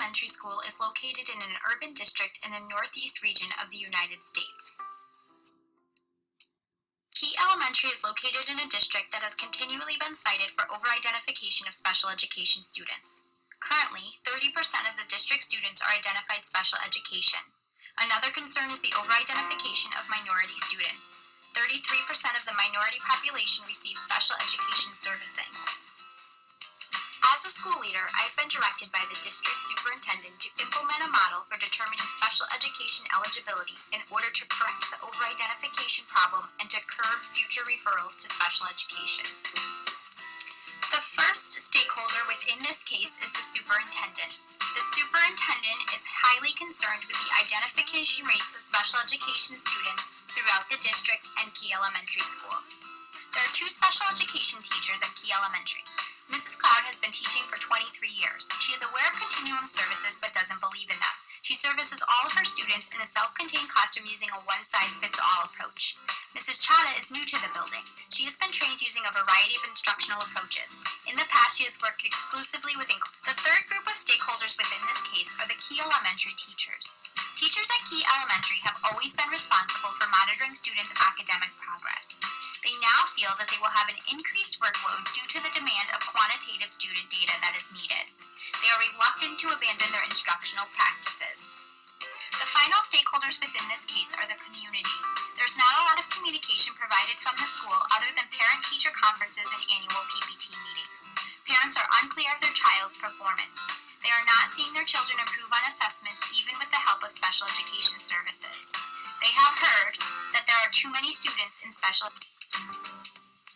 Elementary School is located in an urban district in the northeast region of the United States. Key Elementary is located in a district that has continually been cited for over-identification of special education students. Currently, 30% of the district students are identified special education. Another concern is the over-identification of minority students. 33% of the minority population receives special education servicing. As a school leader, I've been directed by the district superintendent to implement a model for determining special education eligibility in order to correct the over-identification problem and to curb future referrals to special education. The first stakeholder within this case is the superintendent. The superintendent is highly concerned with the identification rates of special education students throughout the district and Key Elementary School. There are 2 special education teachers at Key Elementary. Mrs. Cloud has been teaching for 23 years. She is aware of continuum services but doesn't believe in them. She services all of her students in a self-contained classroom using a one-size-fits-all approach. Mrs. Chada is new to the building. She has been trained using a variety of instructional approaches. In the past, she has worked exclusively with The third group of stakeholders within this case are the Key Elementary teachers. Teachers at Key Elementary have always been responsible for monitoring students' academic progress. They now feel that they will have an increased workload due to the demand of quantitative student data that is needed. They are reluctant to abandon their instructional practices. The final stakeholders within this case are the community. There's not a lot of communication provided from the school other than parent-teacher conferences and annual PPT meetings. Parents are unclear of their child's performance. They are not seeing their children improve on assessments even with the help of special education services. They have heard that there are too many students in special education.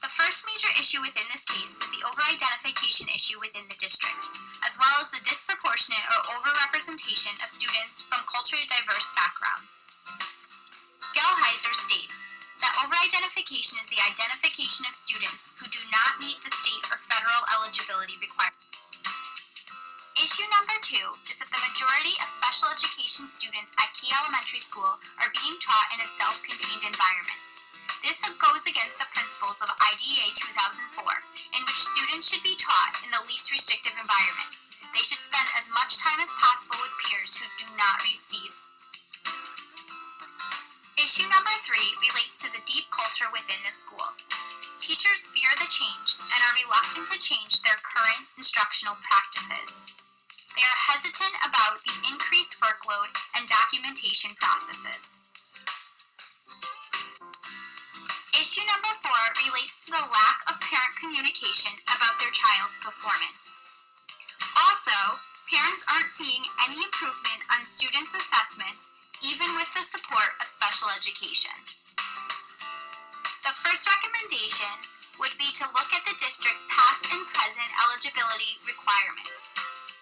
The first major issue within this case is the over-identification issue within the district, as well as the disproportionate or over-representation of students from culturally diverse backgrounds. Gelheiser states that over-identification is the identification of students who do not meet the state or federal eligibility requirements. Issue number 2 is that the majority of special education students at Key Elementary School are being taught in a self-contained environment. This goes against the principles of IDEA 2004, in which students should be taught in the least restrictive environment. They should spend as much time as possible with peers who do not receive. Issue number 3 relates to the deep culture within the school. Teachers fear the change and are reluctant to change their current instructional practices. They are hesitant about the increased workload and documentation processes. Issue number 4 relates to the lack of parent communication about their child's performance. Also, parents aren't seeing any improvement on students' assessments, even with the support of special education. The first recommendation would be to look at the district's past and present eligibility requirements,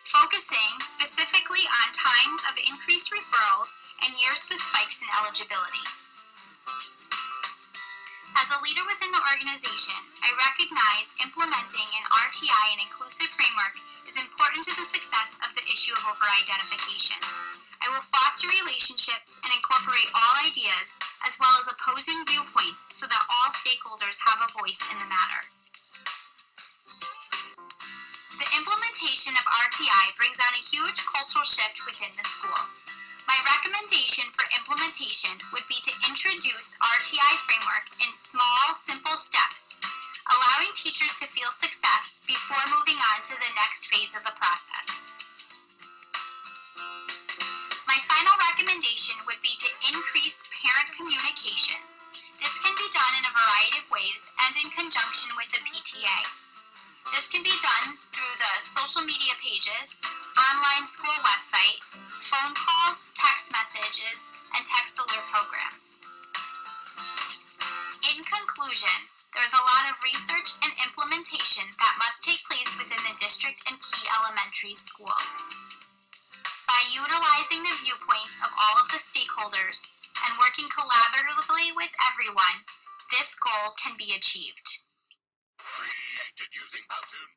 focusing specifically on times of increased referrals and years with spikes in eligibility. As a leader within the organization, I recognize implementing an RTI and inclusive framework is important to the success of the issue of over-identification. I will foster relationships and incorporate all ideas, as well as opposing viewpoints, so that all stakeholders have a voice in the matter. The implementation of RTI brings on a huge cultural shift within the school. My recommendation for implementation would be to introduce RTI framework in small, simple steps, allowing teachers to feel success before moving on to the next phase of the process. My final recommendation would be to increase parent communication. This can be done in a variety of ways and in conjunction with the PTA. This can be done through the social media pages, online school website, phone calls, text messages, and text alert programs. In conclusion, there's a lot of research and implementation that must take place within the district and Key Elementary School. By utilizing the viewpoints of all of the stakeholders and working collaboratively with everyone, this goal can be achieved. Created using Powtoon.